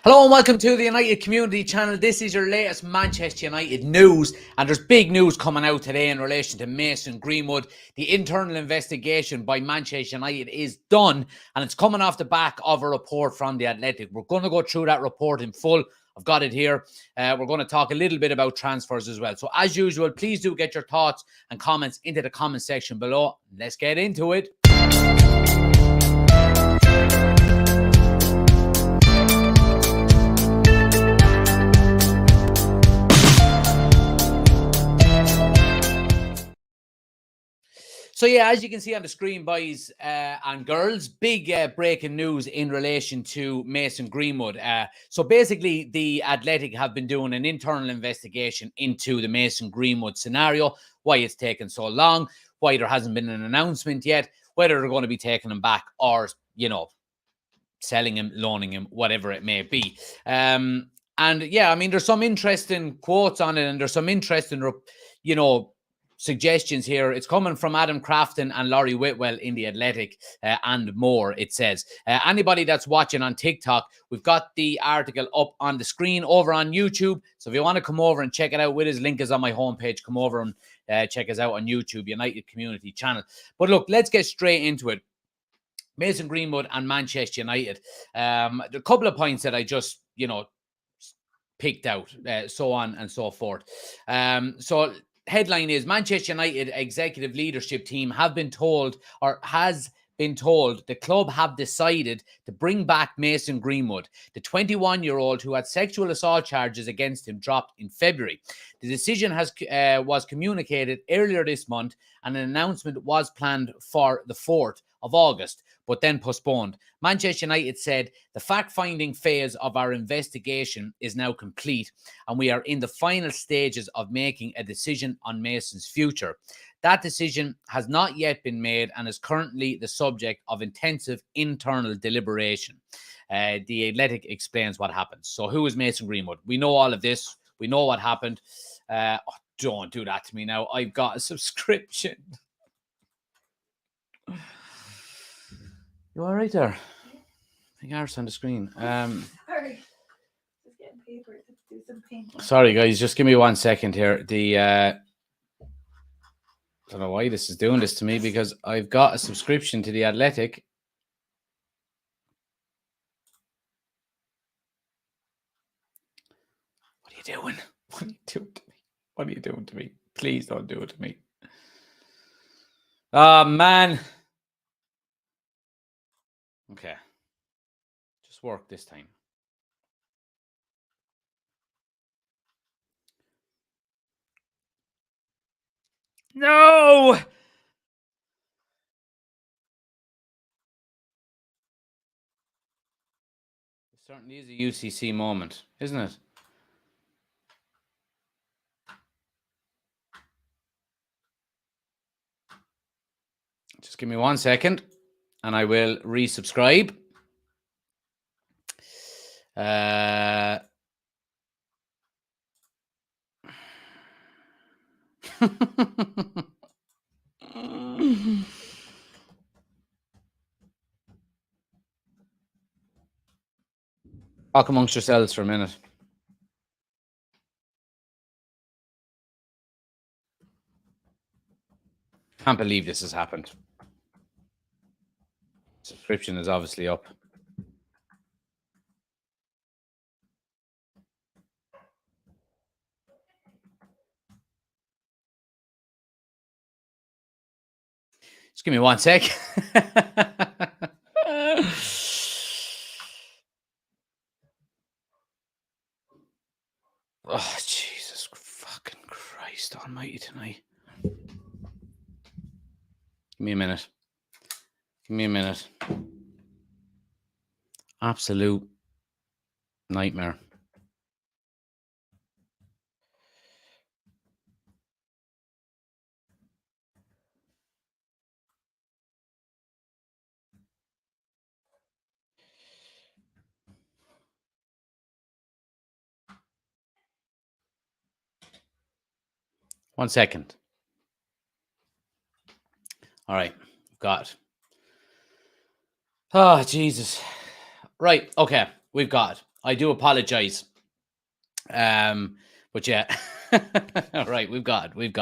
Hello and welcome to the United Community Channel. This is your latest Manchester United news, and there's big news coming out today in relation to Mason Greenwood. The internal investigation by Manchester United is done, and it's coming off the back of a report from The Athletic. We're going to go through that report in full. I've got it here. We're going to talk a little bit about transfers as well. So as usual, please do get your thoughts and comments into the comment section below. Let's get into it. So yeah, as you can see on the screen, boys and girls, big breaking news in relation to Mason Greenwood. So basically, The Athletic have been doing an internal investigation into the Mason Greenwood scenario, why it's taken so long, why there hasn't been an announcement yet, whether they're going to be taking him back or, you know, selling him, loaning him, whatever it may be. And yeah, I mean, there's some interesting quotes on it, and there's some interesting, suggestions here. It's coming from Adam Crafton and Laurie Whitwell in The Athletic and more, it says. Anybody that's watching on TikTok, we've got the article up on the screen over on YouTube. So if you want to come over and check it out, with his link is on my homepage. Come over and check us out on YouTube, United Community Channel. But look, let's get straight into it. Mason Greenwood and Manchester United. A couple of points that I just, picked out, so on and so forth. So headline is Manchester United executive leadership team has been told the club have decided to bring back Mason Greenwood, the 21-year-old who had sexual assault charges against him dropped in February. The decision was communicated earlier this month, and an announcement was planned for the 4th of August, but then postponed. Manchester United said the fact-finding phase of our investigation is now complete, and we are in the final stages of making a decision on Mason's future. That decision has not yet been made and is currently the subject of intensive internal deliberation. The Athletic explains what happened. So who is Mason Greenwood? We know all of this. We know what happened. Don't do that to me now. I've got a subscription. You all right there? I think ours on the screen. Sorry. Just getting paper to do some painting. Sorry, guys. Just give me 1 second here. I don't know why this is doing this to me, because I've got a subscription to The Athletic. What are you doing? What are you doing to me? What are you doing to me? Please don't do it to me. Oh, man. Okay. Just work this time. No! It certainly is a UCC moment, isn't it? Just give me 1 second and I will resubscribe. Talk amongst yourselves for a minute. Can't believe this has happened. Subscription is obviously up. Just give me 1 sec. Oh, Jesus fucking Christ almighty tonight. Give me a minute. Give me a minute. Absolute nightmare. One second. All right, got it. Oh, Jesus. Right, okay, we've got it. I do apologize. But yeah, all right, we've got. You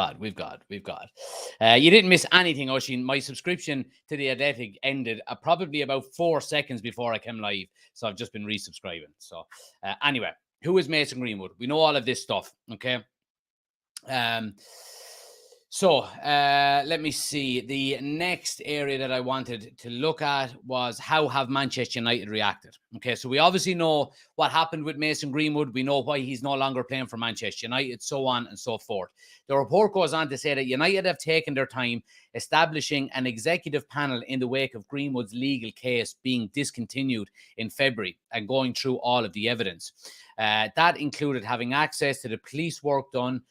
didn't miss anything, Oisin. My subscription to The Athletic ended probably about 4 seconds before I came live, so I've just been resubscribing. So anyway, who is Mason Greenwood? We know all of this stuff, okay? So let me see. The next area that I wanted to look at was how have Manchester United reacted? Okay, so we obviously know what happened with Mason Greenwood. We know why he's no longer playing for Manchester United, so on and so forth. The report goes on to say that United have taken their time establishing an executive panel in the wake of Greenwood's legal case being discontinued in February and going through all of the evidence. That included having access to the police work done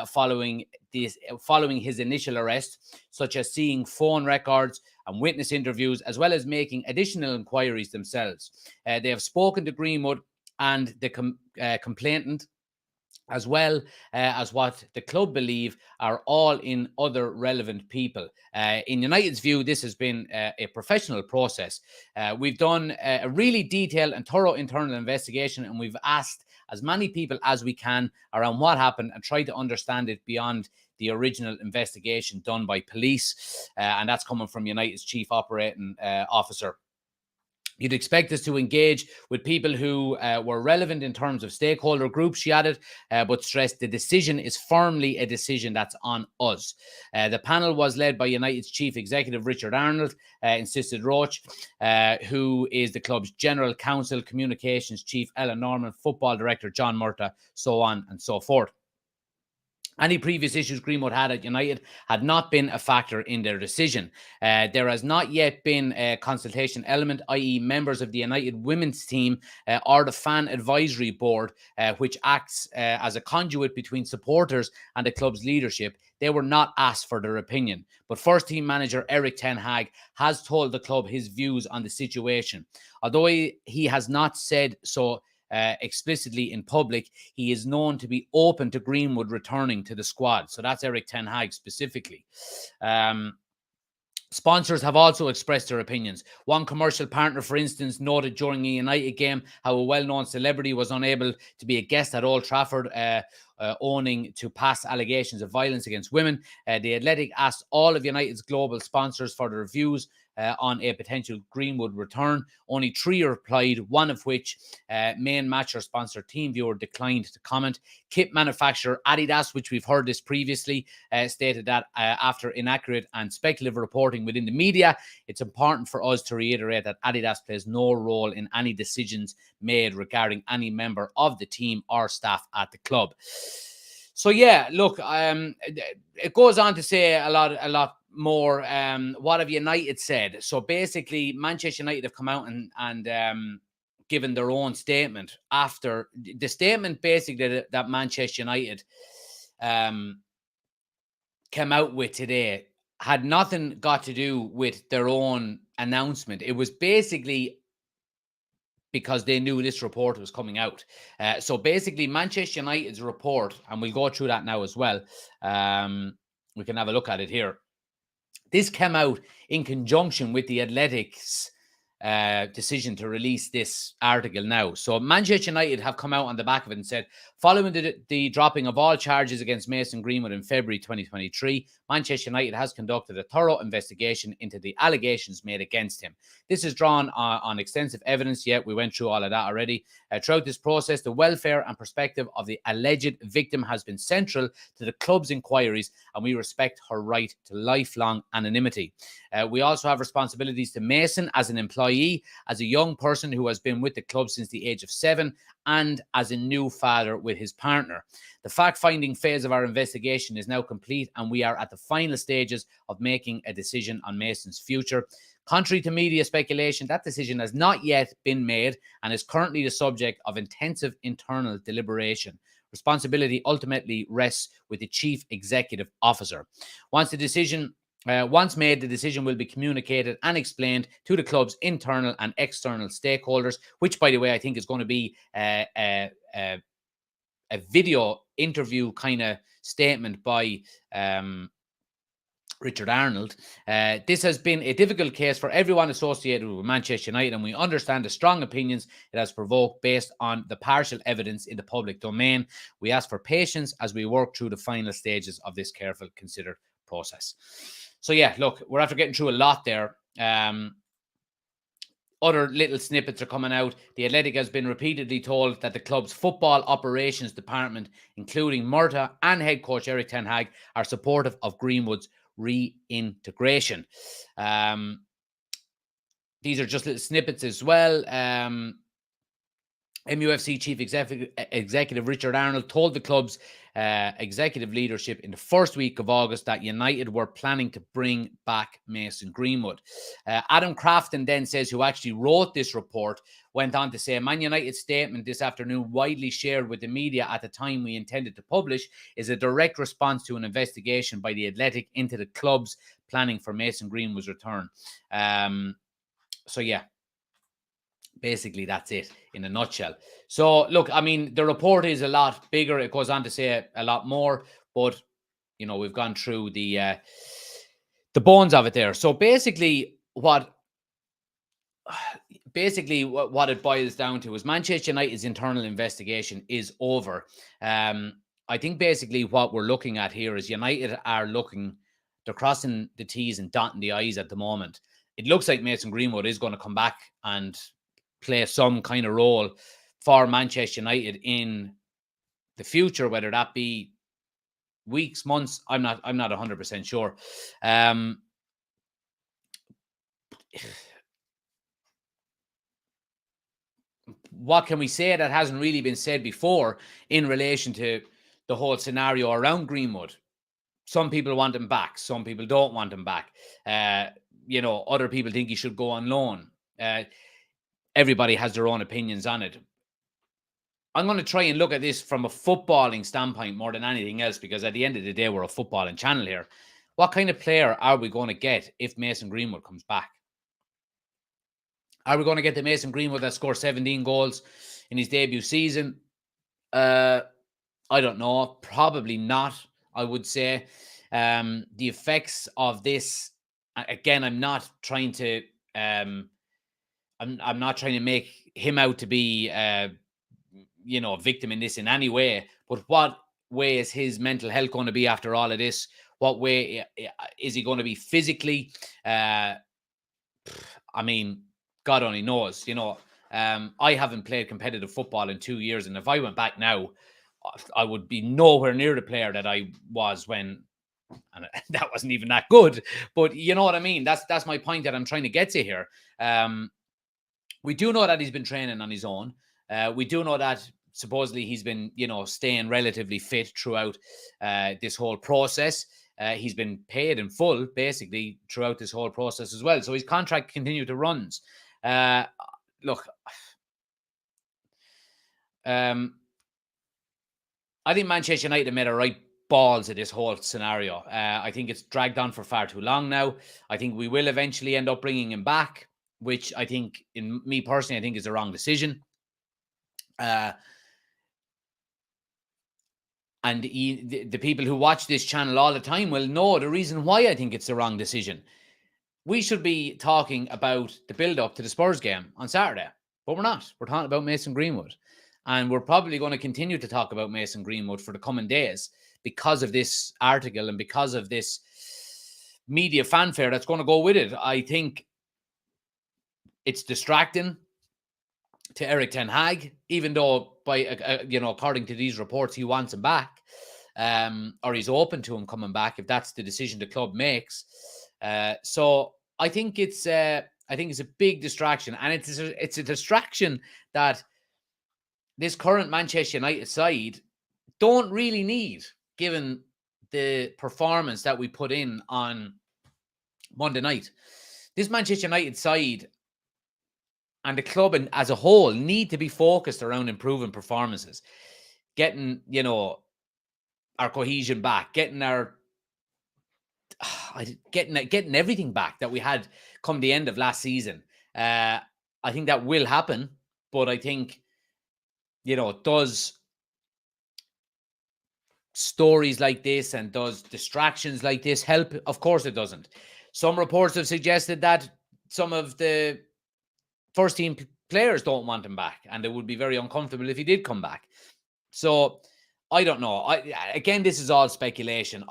following his initial arrest, such as seeing phone records and witness interviews, as well as making additional inquiries themselves. They have spoken to Greenwood and the complainant, as well as what the club believe are all in other relevant people. In United's view, this has been a professional process. We've done a really detailed and thorough internal investigation, and we've asked as many people as we can around what happened and try to understand it beyond the original investigation done by police. And that's coming from United's chief operating officer. You'd expect us to engage with people who were relevant in terms of stakeholder groups, she added, but stressed the decision is firmly a decision that's on us. The panel was led by United's chief executive, Richard Arnold, insisted Roach, who is the club's general counsel, communications chief, Ellen Norman, football director, John Murtagh, so on and so forth. Any previous issues Greenwood had at United had not been a factor in their decision. There has not yet been a consultation element, i.e. members of the United women's team or the fan advisory board, which acts as a conduit between supporters and the club's leadership. They were not asked for their opinion. But first team manager Erik ten Hag has told the club his views on the situation. Although he has not said so explicitly in public, he is known to be open to Greenwood returning to the squad. So that's Erik ten Hag specifically. Sponsors have also expressed their opinions. One commercial partner, for instance, noted during a United game how a well-known celebrity was unable to be a guest at Old Trafford, owing to past allegations of violence against women. The Athletic asked all of United's global sponsors for their views on a potential Greenwood return. Only 3 replied, one of which, main matcher sponsor TeamViewer, declined to comment. Kit manufacturer Adidas, which we've heard this previously, stated that after inaccurate and speculative reporting within the media, it's important for us to reiterate that Adidas plays no role in any decisions made regarding any member of the team or staff at the club. So yeah, look, it goes on to say a lot more. What have United said? So basically, Manchester United have come out and given their own statement after the statement basically that Manchester United came out with today had nothing got to do with their own announcement. It was basically because they knew this report was coming out. So basically, Manchester United's report, and we'll go through that now as well. We can have a look at it here. This came out in conjunction with the Athletic's decision to release this article now. So Manchester United have come out on the back of it and said, following the dropping of all charges against Mason Greenwood in February 2023, Manchester United has conducted a thorough investigation into the allegations made against him. This is drawn on extensive evidence, yet we went through all of that already. Throughout this process, the welfare and perspective of the alleged victim has been central to the club's inquiries, and we respect her right to lifelong anonymity. We also have responsibilities to Mason as an employee, as a young person who has been with the club since the age of 7, and as a new father with his partner. The fact-finding phase of our investigation is now complete, and we are at the final stages of making a decision on Mason's future. Contrary to media speculation, that decision has not yet been made and is currently the subject of intensive internal deliberation. Responsibility ultimately rests with the chief executive officer. Once made, the decision will be communicated and explained to the club's internal and external stakeholders, which, by the way, I think is going to be a video interview kind of statement by Richard Arnold. This has been a difficult case for everyone associated with Manchester United, and we understand the strong opinions it has provoked based on the partial evidence in the public domain. We ask for patience as we work through the final stages of this careful, considered process. So yeah, look, we're after getting through a lot there. Other little snippets are coming out. The Athletic has been repeatedly told that the club's football operations department, including Murta and head coach Erik ten Hag, are supportive of Greenwood's reintegration. These are just little snippets as well. MUFC Chief Executive Richard Arnold told the club's executive leadership in the first week of August that United were planning to bring back Mason Greenwood. Adam Crafton then says, who actually wrote this report, went on to say, Man United's statement this afternoon, widely shared with the media at the time we intended to publish, is a direct response to an investigation by the Athletic into the club's planning for Mason Greenwood's return. So yeah, basically that's it in a nutshell. So look, I mean, the report is a lot bigger. It goes on to say a lot more, but you know, we've gone through the bones of it there. So basically what it boils down to is Manchester United's internal investigation is over. I think basically what we're looking at here is United are they're crossing the T's and dotting the I's at the moment. It looks like Mason Greenwood is going to come back and play some kind of role for Manchester United in the future, whether that be weeks, months, I'm not 100% sure. What can we say that hasn't really been said before in relation to the whole scenario around Greenwood? Some people want him back. Some people don't want him back. You know, other people think he should go on loan. Everybody has their own opinions on it. I'm going to try and look at this from a footballing standpoint more than anything else, because at the end of the day, we're a footballing channel here. What kind of player are we going to get if Mason Greenwood comes back? Are we going to get the Mason Greenwood that scored 17 goals in his debut season? I don't know. Probably not, I would say. The effects of this, again, I'm not trying to I'm not trying to make him out to be you know, a victim in this in any way, but what way is his mental health going to be after all of this? What way is he going to be physically? I mean, God only knows, you know. I haven't played competitive football in 2 years, and if I went back now, I would be nowhere near the player that I was when, and that wasn't even that good. But you know what I mean? That's my point that I'm trying to get to here. We do know that he's been training on his own. We do know that supposedly he's been, you know, staying relatively fit throughout this whole process. He's been paid in full, basically, throughout this whole process as well. So his contract continued to run. Look, I think Manchester United made a right balls of this whole scenario. I think it's dragged on for far too long now. I think we will eventually end up bringing him back, which I think, in me personally, I think is the wrong decision. And the people who watch this channel all the time will know the reason why I think it's the wrong decision. We should be talking about the build-up to the Spurs game on Saturday, but we're not. We're talking about Mason Greenwood. And we're probably going to continue to talk about Mason Greenwood for the coming days because of this article and because of this media fanfare that's going to go with it. I think it's distracting to Erik ten Hag, even though, by you know, according to these reports, he wants him back, or he's open to him coming back if that's the decision the club makes. So I think it's a big distraction, and it's a distraction that this current Manchester United side don't really need, given the performance that we put in on Monday night. This Manchester United side and the club as a whole need to be focused around improving performances, getting, you know, our cohesion back, getting everything back that we had come the end of last season. I think that will happen, but I think, you know, it does stories like this and does distractions like this help? Of course it doesn't. Some reports have suggested that some of the first team players don't want him back, and they would be very uncomfortable if he did come back. So I don't know. Again, this is all speculation.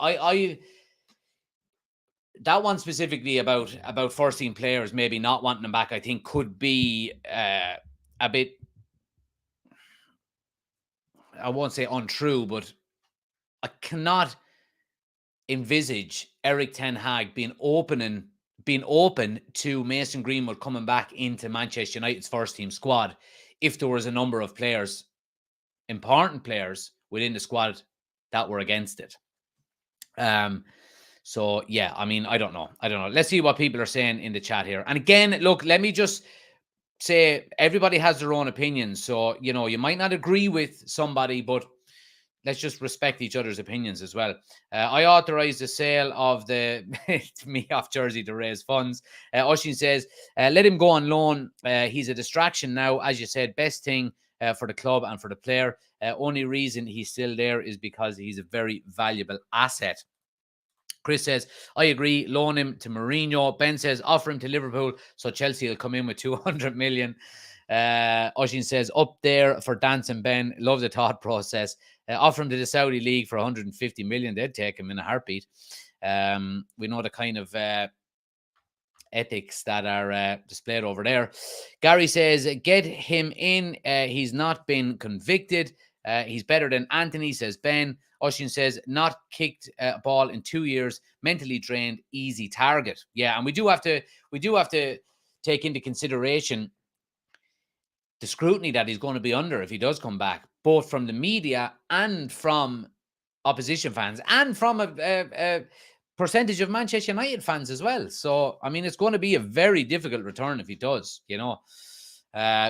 That one specifically about first team players maybe not wanting him back, I think could be a bit, I won't say untrue, but I cannot envisage Eric Ten Hag being open to Mason Greenwood coming back into Manchester United's first team squad if there was a number of players, important players within the squad that were against it. So yeah, I mean, I don't know. Let's see what people are saying in the chat here. And again, look, let me just say everybody has their own opinions. So, you might not agree with somebody, but let's just respect each other's opinions as well. I authorized the sale of the me-off jersey to raise funds. Oshin says, let him go on loan. He's a distraction now. As you said, best thing for the club and for the player. Only reason he's still there is because he's a very valuable asset. Chris says, I agree, loan him to Mourinho. Ben says, offer him to Liverpool so Chelsea will come in with 200 million. Oshin says, up there for dancing Ben. Love the thought process. Offer him to the Saudi League for 150 million. They'd take him in a heartbeat. We know the kind of ethics that are displayed over there. Gary says, get him in. He's not been convicted. He's better than Anthony, says Ben. Oshin says, not kicked a ball in 2 years, mentally drained, easy target. Yeah, and we do have to take into consideration the scrutiny that he's going to be under if he does come back, both from the media and from opposition fans and from a percentage of Manchester United fans as well. So, I mean, it's going to be a very difficult return if he does,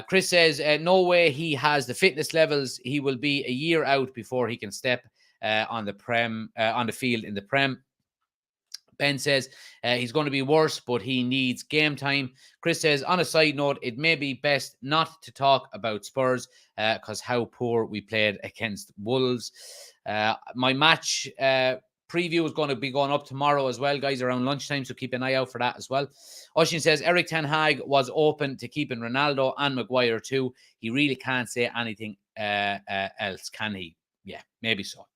Chris says, no way he has the fitness levels. He will be a year out before he can step on the field in the Prem. Ben says he's going to be worse, but he needs game time. Chris says, on a side note, it may be best not to talk about Spurs because how poor we played against Wolves. My match preview is going to be going up tomorrow as well, guys, around lunchtime, so keep an eye out for that as well. Oshin says, Eric Ten Hag was open to keeping Ronaldo and Maguire too. He really can't say anything else, can he? Yeah, maybe so.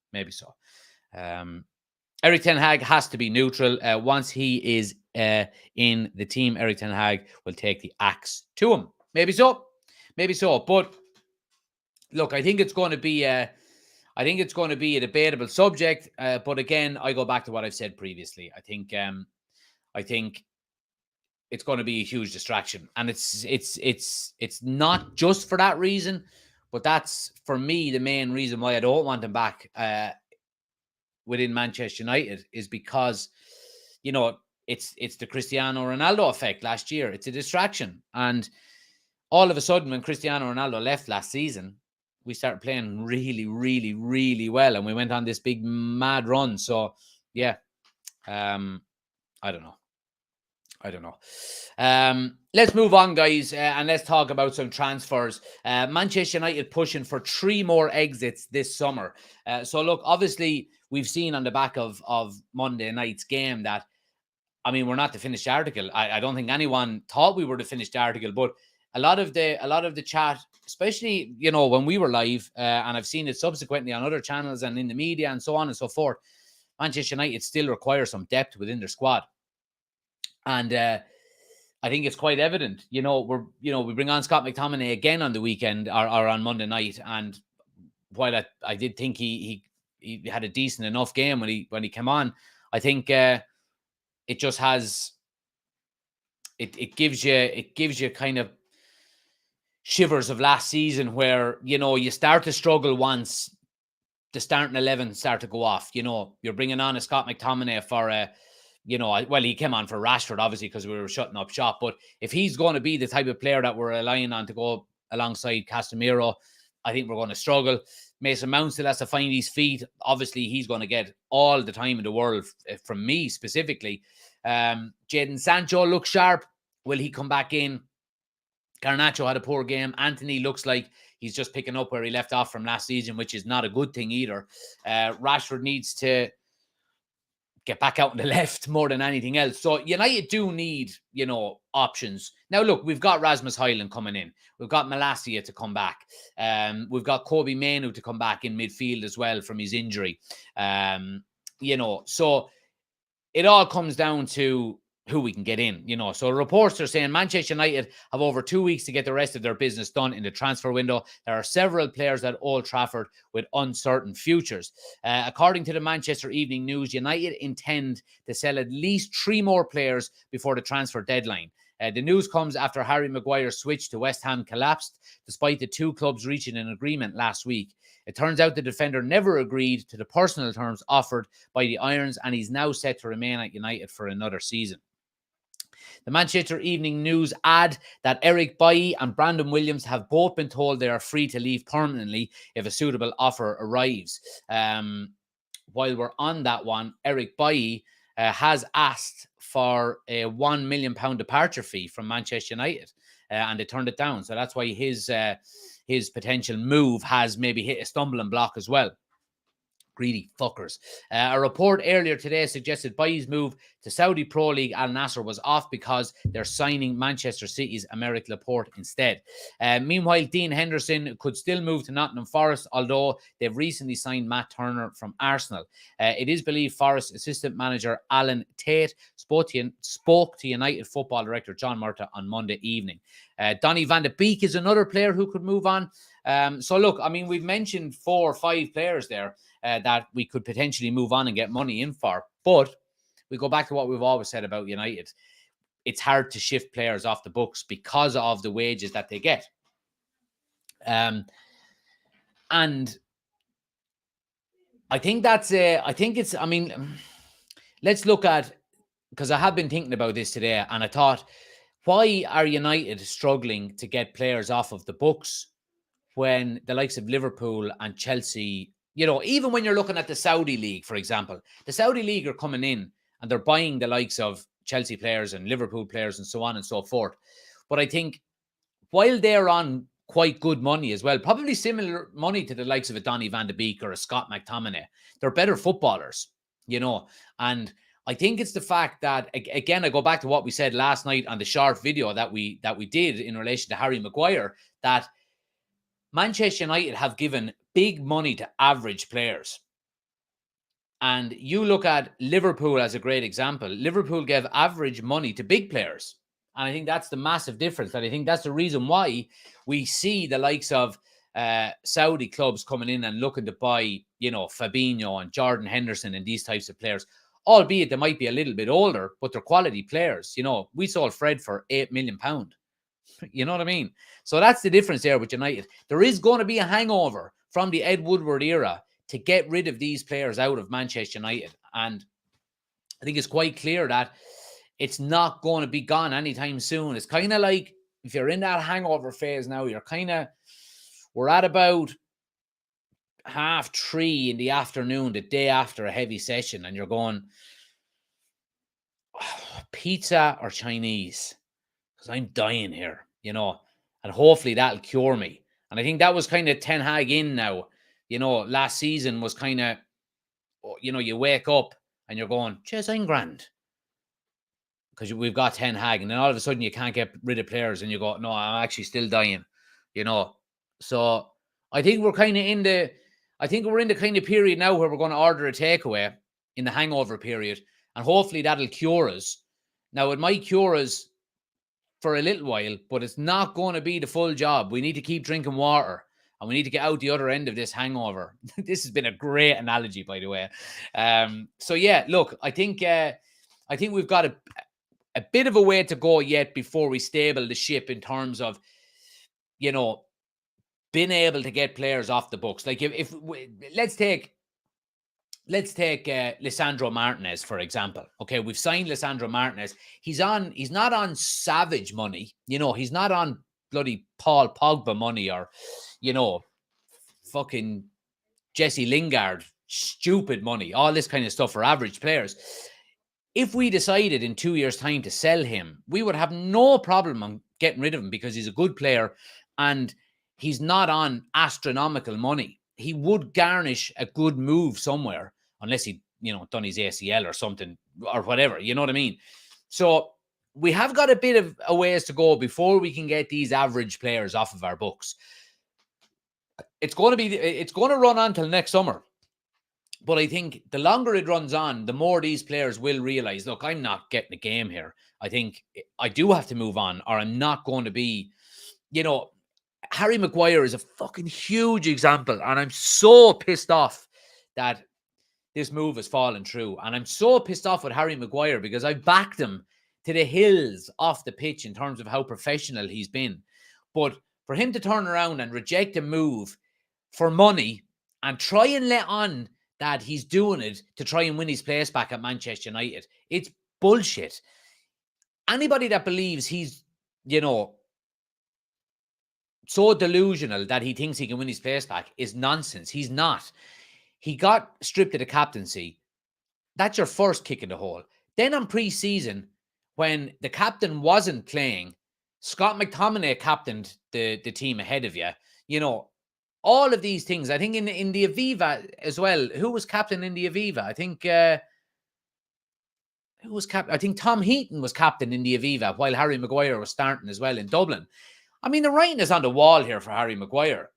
Eric Ten Hag has to be neutral. Once he is in the team, Eric Ten Hag will take the axe to him. Maybe so. But look, I think it's going to be a debatable subject. But again, I go back to what I've said previously. I think it's going to be a huge distraction, and it's not just for that reason, but that's for me the main reason why I don't want him back within Manchester United is because, it's the Cristiano Ronaldo effect last year. It's a distraction. And all of a sudden, when Cristiano Ronaldo left last season, we started playing really, really, really well. And we went on this big mad run. So, yeah, I don't know. Let's move on, guys, and let's talk about some transfers. Manchester United pushing for 3 more exits this summer. So, look, obviously, we've seen on the back of Monday night's game that, I mean, we're not the finished article. I don't think anyone thought we were the finished article, but a lot of the chat, especially, when we were live, and I've seen it subsequently on other channels and in the media and so on and so forth, Manchester United still require some depth within their squad. And I think it's quite evident, we bring on Scott McTominay again on the weekend or on Monday night. And while I did think he had a decent enough game when he came on, I think it just has, it gives you kind of shivers of last season where, you start to struggle once the starting 11 start to go off. You're bringing on a Scott McTominay for a, well, he came on for Rashford, obviously, because we were shutting up shop. But if he's going to be the type of player that we're relying on to go alongside Casemiro, I think we're going to struggle. Mason Mount still has to find his feet. Obviously, he's going to get all the time in the world from me specifically. Jadon Sancho looks sharp. Will he come back in? Garnacho had a poor game. Anthony looks like he's just picking up where he left off from last season, which is not a good thing either. Rashford needs to get back out on the left more than anything else. So United do need, options. Now, look, we've got Rasmus Højlund coming in. We've got Malacia to come back. We've got Kobe Mainoo to come back in midfield as well from his injury. So it all comes down to who we can get in, So reports are saying Manchester United have over 2 weeks to get the rest of their business done in the transfer window. There are several players at Old Trafford with uncertain futures. According to the Manchester Evening News, United intend to sell at least 3 more players before the transfer deadline. The news comes after Harry Maguire's switch to West Ham collapsed, despite the 2 clubs reaching an agreement last week. It turns out the defender never agreed to the personal terms offered by the Irons, and he's now set to remain at United for another season. The Manchester Evening News add that Eric Bailly and Brandon Williams have both been told they are free to leave permanently if a suitable offer arrives. While we're on that one, Eric Bailly has asked for a £1 million departure fee from Manchester United, and they turned it down. So that's why his potential move has maybe hit a stumbling block as well. Greedy fuckers. A report earlier today suggested Bailly's move to Saudi Pro League Al Nassr was off because they're signing Manchester City's Aymeric Laporte instead. Meanwhile, Dean Henderson could still move to Nottingham Forest, although they've recently signed Matt Turner from Arsenal. It is believed Forest assistant manager Alan Tate spoke to United football director John Murtagh on Monday evening. Donny van de Beek is another player who could move on. So look, I mean, we've mentioned 4 or 5 players there that we could potentially move on and get money in for. But we go back to what we've always said about United. It's hard to shift players off the books because of the wages that they get. And I think let's look at, because I have been thinking about this today, and I thought, why are United struggling to get players off of the books when the likes of Liverpool and Chelsea, even when you're looking at the Saudi League, for example, the Saudi League are coming in and they're buying the likes of Chelsea players and Liverpool players and so on and so forth. But I think while they're on quite good money as well, probably similar money to the likes of a Donny van de Beek or a Scott McTominay, they're better footballers, and I think it's the fact that, again, I go back to what we said last night on the short video that we did in relation to Harry Maguire, that Manchester United have given big money to average players. And you look at Liverpool as a great example. Liverpool gave average money to big players. And I think that's the massive difference. And I think that's the reason why we see the likes of Saudi clubs coming in and looking to buy, Fabinho and Jordan Henderson and these types of players. Albeit they might be a little bit older, but they're quality players. We sold Fred for £8 million. You know what I mean? So that's the difference there with United. There is going to be a hangover from the Ed Woodward era to get rid of these players out of Manchester United. And I think it's quite clear that it's not going to be gone anytime soon. It's kind of like, if you're in that hangover phase now, we're at about 3:30 in the afternoon, the day after a heavy session, and you're going, pizza or Chinese? Because I'm dying here, and hopefully that'll cure me. And I think that was kind of Ten Hag in now. Last season was kind of, you wake up and you're going, cheers, I'm grand. Because we've got Ten Hag, and then all of a sudden you can't get rid of players and you go, no, I'm actually still dying, So I think we're kind of in the kind of period now where we're going to order a takeaway in the hangover period, and hopefully that'll cure us. Now, it might cure us for a little while, but it's not going to be the full job. We need to keep drinking water, and we need to get out the other end of this hangover. This has been a great analogy, by the way. So yeah, look, I think we've got a bit of a way to go yet before we stable the ship in terms of, being able to get players off the books. Like if let's take Lisandro Martinez, for example. Okay, we've signed Lisandro Martinez. He's not on savage money. He's not on bloody Paul Pogba money or, fucking Jesse Lingard, stupid money, all this kind of stuff for average players. If we decided in 2 years' time to sell him, we would have no problem on getting rid of him because he's a good player. And he's not on astronomical money. He would garnish a good move somewhere, unless he, done his ACL or something or whatever. You know what I mean? So we have got a bit of a ways to go before we can get these average players off of our books. It's going to run on till next summer. But I think the longer it runs on, the more these players will realize, look, I'm not getting a game here. I think I do have to move on, or I'm not going to be, Harry Maguire is a fucking huge example. And I'm so pissed off that this move has fallen through. And I'm so pissed off with Harry Maguire because I backed him to the hills off the pitch in terms of how professional he's been. But for him to turn around and reject a move for money and try and let on that he's doing it to try and win his place back at Manchester United, it's bullshit. Anybody that believes he's, so delusional that he thinks he can win his place back is nonsense. He's not. He got stripped of the captaincy. That's your first kick in the hole. Then on pre-season, when the captain wasn't playing, Scott McTominay captained the team ahead of you. All of these things. I think in the Aviva as well. Who was captain in the Aviva? I think who was captain? I think Tom Heaton was captain in the Aviva while Harry Maguire was starting as well in Dublin. I mean, the writing is on the wall here for Harry Maguire.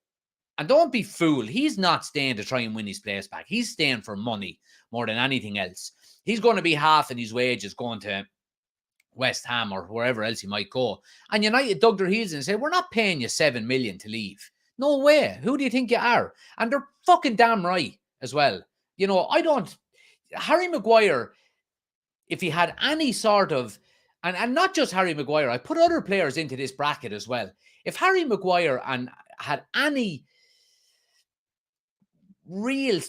And don't be fooled. He's not staying to try and win his place back. He's staying for money more than anything else. He's going to be half in his wages going to West Ham or wherever else he might go. And United dug their heels and said, we're not paying you $7 million to leave. No way. Who do you think you are? And they're fucking damn right as well. Harry Maguire, if he had any sort of, and not just Harry Maguire, I put other players into this bracket as well. If Harry Maguire had any real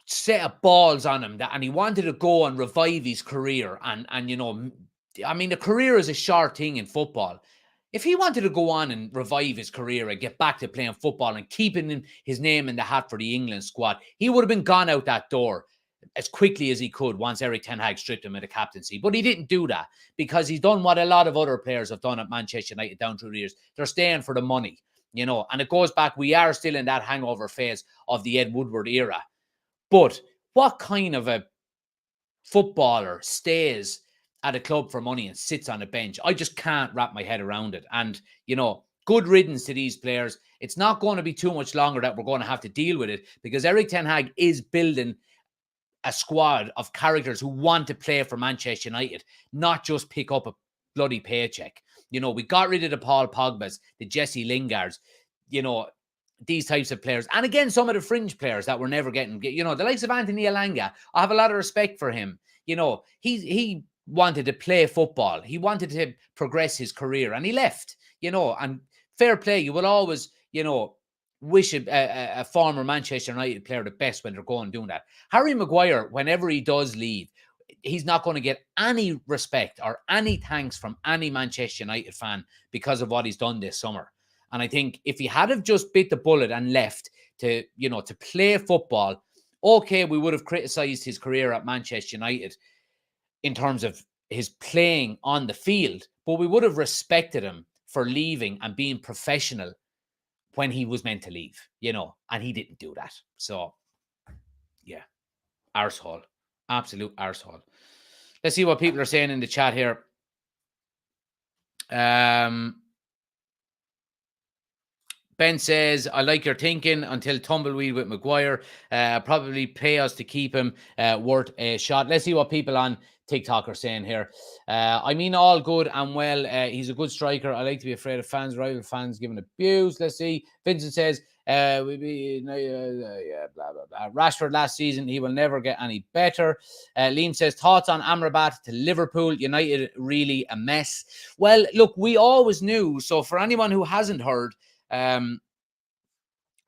set of balls on him and he wanted to go and revive his career and a career is a short thing in football. If he wanted to go on and revive his career and get back to playing football and keeping his name in the hat for the England squad, he would have been gone out that door as quickly as he could once Erik ten Hag stripped him of the captaincy. But he didn't do that because he's done what a lot of other players have done at Manchester United down through the years. They're staying for the money, and it goes back. We are still in that hangover phase of the Ed Woodward era. But what kind of a footballer stays at a club for money and sits on a bench? I just can't wrap my head around it. And, good riddance to these players. It's not going to be too much longer that we're going to have to deal with it because Erik ten Hag is building a squad of characters who want to play for Manchester United, not just pick up a bloody paycheck. We got rid of the Paul Pogbas, the Jesse Lingards, these types of players. And again, some of the fringe players that we're never getting, the likes of Anthony Elanga. I have a lot of respect for him. He wanted to play football. He wanted to progress his career and he left, and fair play. You will always, wish a former Manchester United player the best when they're going and doing that. Harry Maguire, whenever he does leave, he's not going to get any respect or any thanks from any Manchester United fan because of what he's done this summer. And I think if he had have just bit the bullet and left to play football, okay, we would have criticised his career at Manchester United in terms of his playing on the field, but we would have respected him for leaving and being professional when he was meant to leave, and he didn't do that. So, yeah, arsehole. Absolute arsehole. Let's see what people are saying in the chat here. Ben says, I like your thinking until tumbleweed with Maguire. Probably pay us to keep him worth a shot. Let's see what people on TikTok are saying here. I mean, all good and well. He's a good striker. I like to be afraid of fans, rival fans giving abuse. Let's see. Vincent says, blah, blah, blah. Rashford last season, he will never get any better. Liam says, thoughts on Amrabat to Liverpool? United really a mess. Well, look, we always knew. So for anyone who hasn't heard,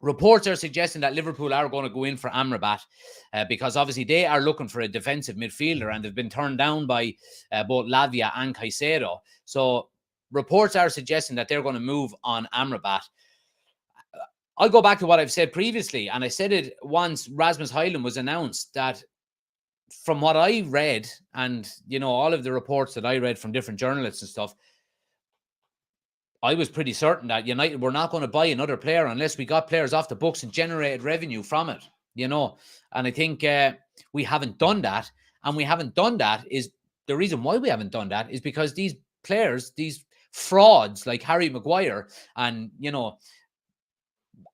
reports are suggesting that Liverpool are going to go in for Amrabat because obviously they are looking for a defensive midfielder and they've been turned down by both Lavia and Caicedo. So reports are suggesting that they're going to move on Amrabat. I'll go back to what I've said previously, and I said it once Rasmus Højlund was announced, that from what I read and, all of the reports that I read from different journalists and stuff, I was pretty certain that United were not going to buy another player unless we got players off the books and generated revenue from it, And I think we haven't done that. And we haven't done that is the reason why we haven't done that is because these players, these frauds like Harry Maguire and,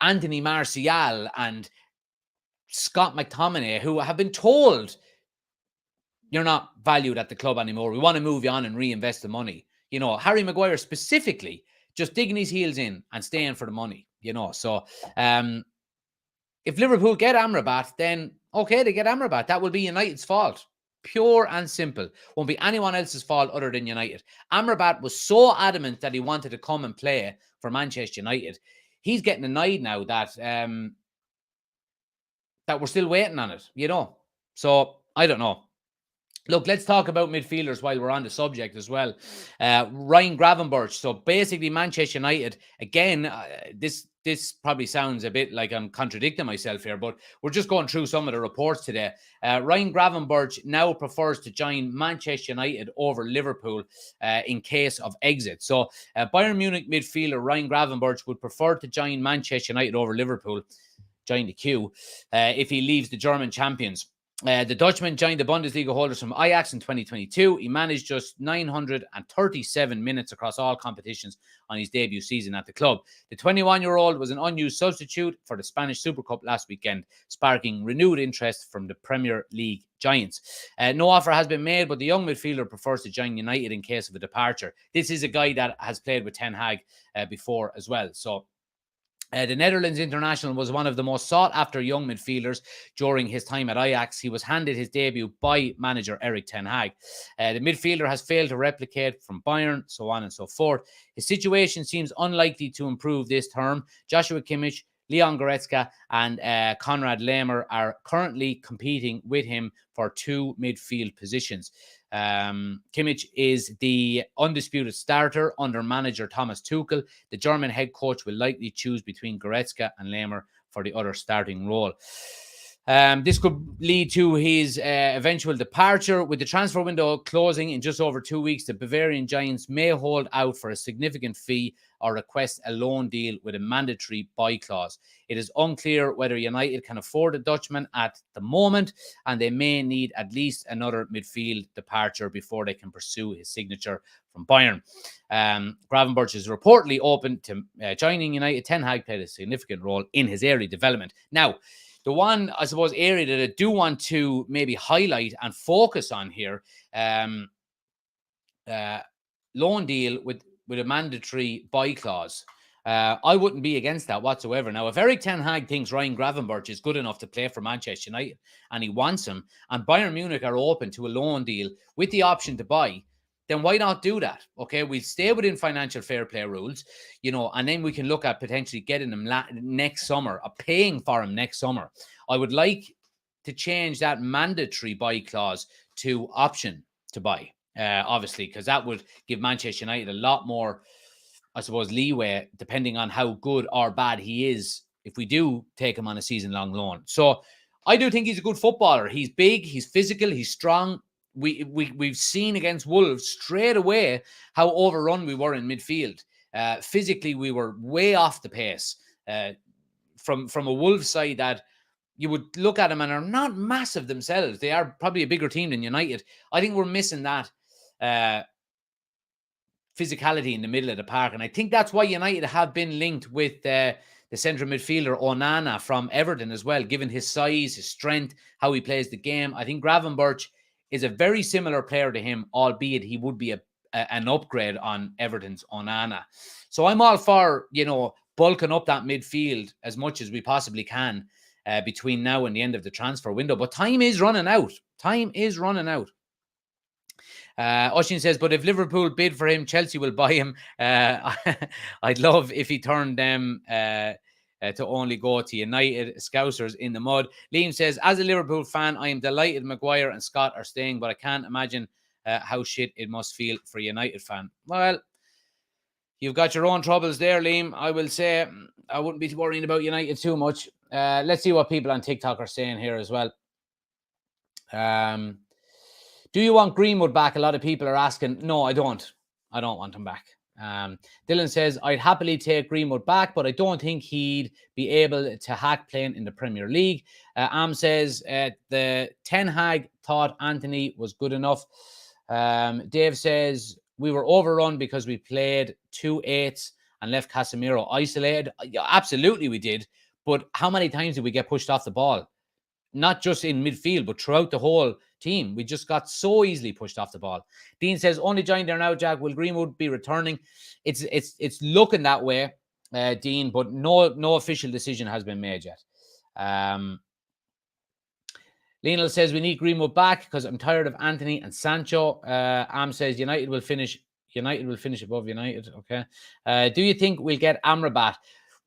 Anthony Martial and Scott McTominay, who have been told you're not valued at the club anymore. We want to move you on and reinvest the money. Harry Maguire specifically just digging his heels in and staying for the money, So if Liverpool get Amrabat, then okay, they get Amrabat. That will be United's fault. Pure and simple. Won't be anyone else's fault other than United. Amrabat was so adamant that he wanted to come and play for Manchester United. He's getting annoyed now that we're still waiting on it, So I don't know. Look, let's talk about midfielders while we're on the subject as well. Ryan Gravenberch. So basically, Manchester United, again, this probably sounds a bit like I'm contradicting myself here, but we're just going through some of the reports today. Ryan Gravenberch now prefers to join Manchester United over Liverpool in case of exit. So Bayern Munich midfielder Ryan Gravenberch would prefer to join Manchester United over Liverpool, join the queue, if he leaves the German champions. The Dutchman joined the Bundesliga holders from Ajax in 2022. He managed just 937 minutes across all competitions on his debut season at the club. The 21-year-old was an unused substitute for the Spanish Super Cup last weekend, sparking renewed interest from the Premier League giants. No offer has been made, but the young midfielder prefers to join United in case of a departure. This is a guy that has played with Ten Hag before as well. So the Netherlands international was one of the most sought-after young midfielders during his time at Ajax. He was handed his debut by manager Erik Ten Hag. The midfielder has failed to replicate from Bayern, so on and so forth. His situation seems unlikely to improve this term. Joshua Kimmich, Leon Goretzka and Konrad Laimer are currently competing with him for two midfield positions. Kimmich is the undisputed starter under manager Thomas Tuchel. The German head coach will likely choose between Goretzka and Laimer for the other starting role. This could lead to his eventual departure. With the transfer window closing in just over 2 weeks, the Bavarian Giants may hold out for a significant fee or request a loan deal with a mandatory buy clause. It is unclear whether United can afford a Dutchman at the moment, and they may need at least another midfield departure before they can pursue his signature from Bayern. Gravenberch is reportedly open to joining United. Ten Hag played a significant role in his early development. Now, the one, I suppose, area that I do want to maybe highlight and focus on here, loan deal with a mandatory buy clause. I wouldn't be against that whatsoever. Now, if Erik Ten Hag thinks Ryan Gravenberch is good enough to play for Manchester United and he wants him, and Bayern Munich are open to a loan deal with the option to buy, then why not do that? Okay, we'll stay within financial fair play rules, and then we can look at potentially getting him next summer, or paying for him next summer. I would like to change that mandatory buy clause to option to buy, obviously, because that would give Manchester United a lot more, I suppose, leeway depending on how good or bad he is if we do take him on a season-long loan. So I do think he's a good footballer. He's big, he's physical, he's strong. We've seen against Wolves straight away how overrun we were in midfield. Physically, we were way off the pace from a Wolves side that you would look at them and are not massive themselves. They are probably a bigger team than United. I think we're missing that physicality in the middle of the park, and I think that's why United have been linked with the central midfielder Onana from Everton as well, given his size, his strength, how he plays the game. I think Gravenberch is a very similar player to him, albeit he would be an upgrade on Everton's Onana. So I'm all for, bulking up that midfield as much as we possibly can between now and the end of the transfer window. But time is running out. Oshin says, but if Liverpool bid for him, Chelsea will buy him. I'd love if he turned them to only go to United. Scousers in the mud. Liam says, as a Liverpool fan, I am delighted Maguire and Scott are staying, but I can't imagine how shit it must feel for a United fan. Well, you've got your own troubles there, Liam. I will say I wouldn't be worrying about United too much. Let's see what people on TikTok are saying here as well. Do you want Greenwood back? A lot of people are asking. No, I don't. I don't want him back. Dylan says, I'd happily take Greenwood back, but I don't think he'd be able to hack playing in the Premier League. Am says, the Ten Hag thought Anthony was good enough. Dave says, we were overrun because we played 2 8s and left Casemiro isolated. Yeah, absolutely we did. But how many times did we get pushed off the ball? Not just in midfield, but throughout the whole team. We just got so easily pushed off the ball. Dean says, only joined there now, Jack. Will Greenwood be returning? It's looking that way, Dean, but no official decision has been made yet. Lionel says, we need Greenwood back because I'm tired of Anthony and Sancho. Am says, United will finish above United. Okay. Do you think we'll get Amrabat?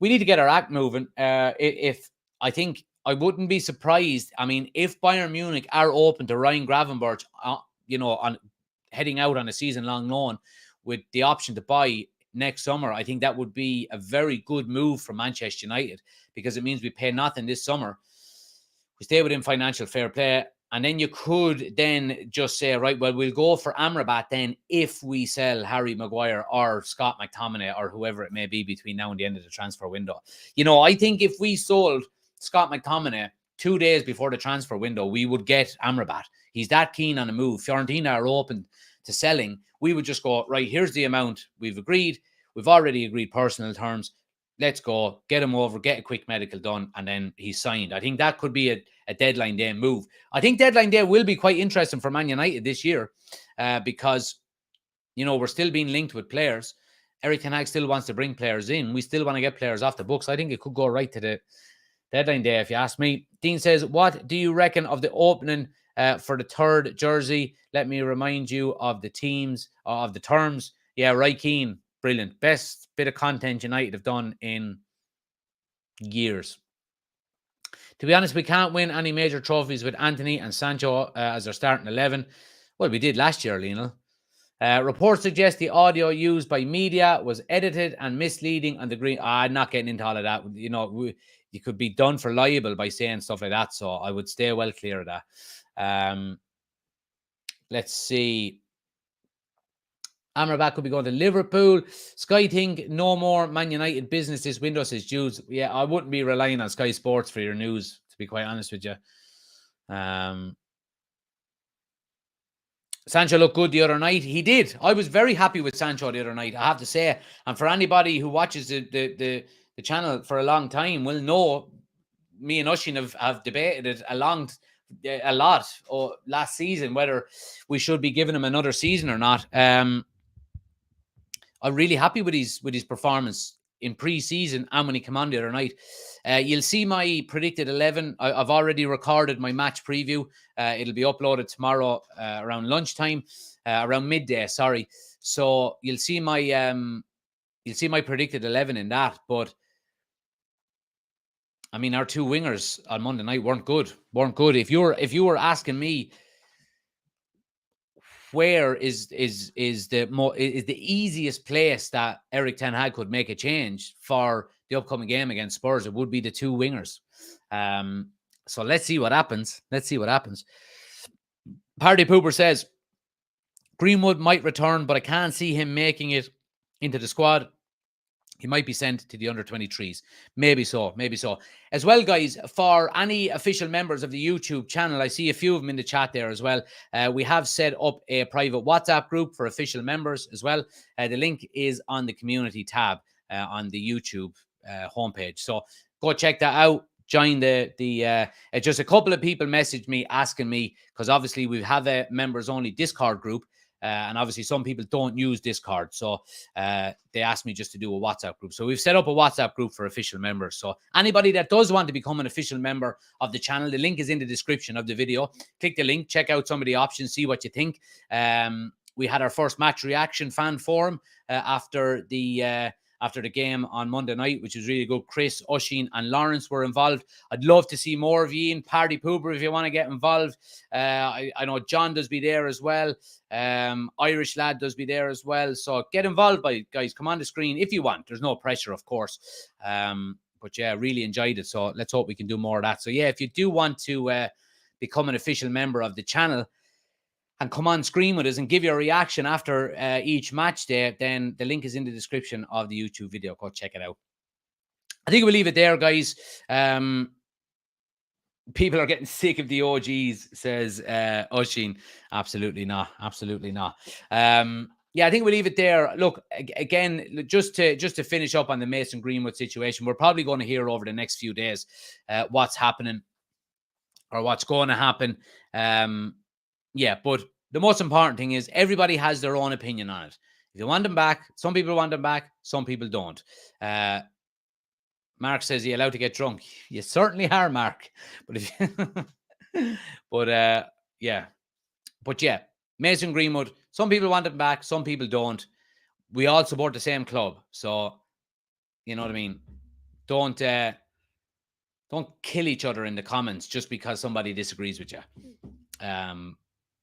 We need to get our act moving. If I think I wouldn't be surprised. I mean, if Bayern Munich are open to Ryan Gravenberch, on heading out on a season-long loan with the option to buy next summer, I think that would be a very good move for Manchester United because it means we pay nothing this summer. We stay within financial fair play. And then you could then just say, right, well, we'll go for Amrabat then if we sell Harry Maguire or Scott McTominay or whoever it may be between now and the end of the transfer window. I think if we sold Scott McTominay 2 days before the transfer window, we would get Amrabat. He's that keen on a move. Fiorentina are open to selling. We would just go, right, here's the amount we've agreed. We've already agreed personal terms. Let's go, get him over, get a quick medical done, and then he's signed. I think that could be a deadline day move. I think deadline day will be quite interesting for Man United this year because, we're still being linked with players. Erik ten Hag still wants to bring players in. We still want to get players off the books. I think it could go right to the deadline day, if you ask me. Dean says, what do you reckon of the opening for the third jersey? Let me remind you of the teams, of the terms. Yeah, Roy Keane, brilliant. Best bit of content United have done in years. To be honest, we can't win any major trophies with Anthony and Sancho as their starting 11. Well, we did last year, Lionel. Reports suggest the audio used by media was edited and misleading on the green. I'm not getting into all of that. You could be done for liable by saying stuff like that. So I would stay well clear of that. Let's see. Amrabat could be going to Liverpool. Sky think no more Man United business this window, says Jules. Yeah, I wouldn't be relying on Sky Sports for your news, to be quite honest with you. Sancho looked good the other night. He did. I was very happy with Sancho the other night, I have to say. And for anybody who watches the channel for a long time will know me and Ushin have debated it a lot last season, whether we should be giving him another season or not. I'm really happy with his performance in pre-season and when he came on the other night. You'll see my predicted 11. I've already recorded my match preview. It'll be uploaded tomorrow around lunchtime, around midday. Sorry. So you'll see my predicted 11 in that. But I mean, our 2 wingers on Monday night weren't good. If you were asking me, where is the easiest place that Erik ten Hag could make a change for the upcoming game against Spurs, it would be the 2 wingers. So let's see what happens. Party Pooper says Greenwood might return, but I can't see him making it into the squad. He might be sent to the under-23s. Maybe so. As well, guys, for any official members of the YouTube channel, I see a few of them in the chat there as well. We have set up a private WhatsApp group for official members as well. The link is on the community tab on the YouTube homepage. So go check that out. Join just a couple of people messaged me asking me, because obviously we have a members-only Discord group. And obviously some people don't use Discord. So they asked me just to do a WhatsApp group. So we've set up a WhatsApp group for official members. So anybody that does want to become an official member of the channel, the link is in the description of the video. Click the link, check out some of the options, see what you think. We had our first match reaction fan forum after the game on Monday night, which was really good. Chris, Oshin, and Lawrence were involved. I'd love to see more of you in Party Pooper if you want to get involved. I know John does be there as well. Irish lad does be there as well. So get involved, guys. Come on the screen if you want. There's no pressure, of course. But yeah, really enjoyed it. So let's hope we can do more of that. So yeah, if you do want to become an official member of the channel, and come on screen with us and give your reaction after each match day, then the link is in the description of the YouTube video. Go check it out. I think we'll leave it there, guys. People are getting sick of the OGs, says Oshin. Absolutely not. Absolutely not. Yeah, I think we'll leave it there. Look, again, just to finish up on the Mason Greenwood situation, we're probably going to hear over the next few days what's happening or what's going to happen. Yeah, but the most important thing is everybody has their own opinion on it. If you want them back, some people want them back, some people don't. Mark says, "You're allowed to get drunk." You certainly are, Mark. But if yeah, Mason Greenwood. Some people want him back, some people don't. We all support the same club, so you know what I mean. Don't kill each other in the comments just because somebody disagrees with you.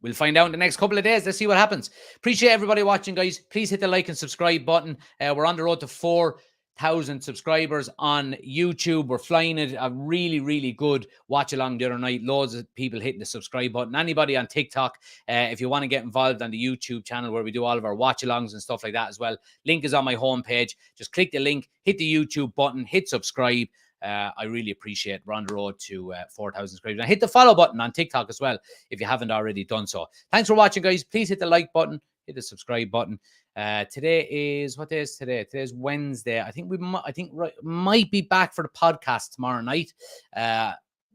We'll find out in the next couple of days. Let's see what happens. Appreciate everybody watching, guys. Please hit the like and subscribe button. We're on the road to 4,000 subscribers on YouTube. We're flying it a really, really good watch along the other night. Loads of people hitting the subscribe button. Anybody on TikTok, if you want to get involved on the YouTube channel where we do all of our watch alongs and stuff like that as well, link is on my homepage. Just click the link, hit the YouTube button, hit subscribe. I really appreciate it. We're on the road to 4,000 subscribers. And hit the follow button on TikTok as well if you haven't already done so. Thanks for watching, guys. Please hit the like button, hit the subscribe button. Today is, what day is today? Today's Wednesday. I think might be back for the podcast tomorrow night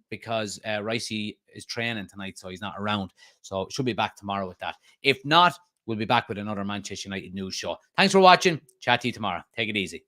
because Ricey is training tonight, so he's not around. So should be back tomorrow with that. If not, we'll be back with another Manchester United news show. Thanks for watching. Chat to you tomorrow. Take it easy.